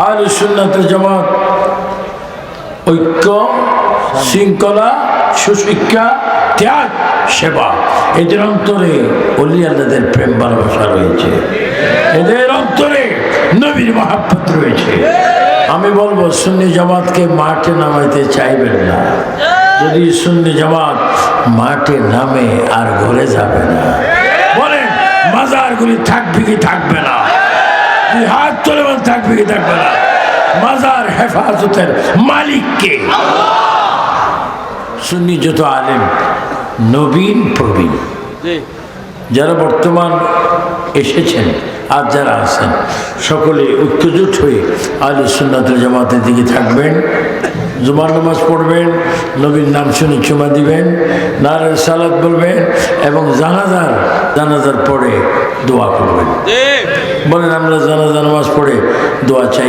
আহলে সুন্নাত ওয়াল জামাত ঐক্য, শৃঙ্খলা, সুশিক্ষা, ত্যাগ, সেবা, এদের অন্তরে ওলি আল্লাহদের প্রেম ভালোবাসা রয়েছে, এদের অন্তরে নবীর মহাব্বত রয়েছে। আমি বলবো সুন্নি জামাতকে মাঠে নামাইতে চাইবেন না। যদি সুন্নি জামাত মাঠে নামে আর ঘরে যাবে না। বলেন মাজারগুলি থাকবে কি থাকবে না? হাত তোলে থাকবে কি থাকবে না? মাজার হেফাজতের মালিককে। সুন্নি যত আলেম নবীন প্রবীণ যারা বর্তমান এসেছেন আর যারা আছেন সকলে ঐক্যজোট হয়ে আহলে সুন্নাত ওয়াল জামাতের দিকে থাকবেন। জুমার নামাজ পড়বেন, নবীর নাম শুনে চুমা দিবেন, নারে সালাত বলবেন এবং জানাজার পরে দোয়া করবেন। বলেন আমরা জানাজা নামাজ পড়ে দোয়া চাই।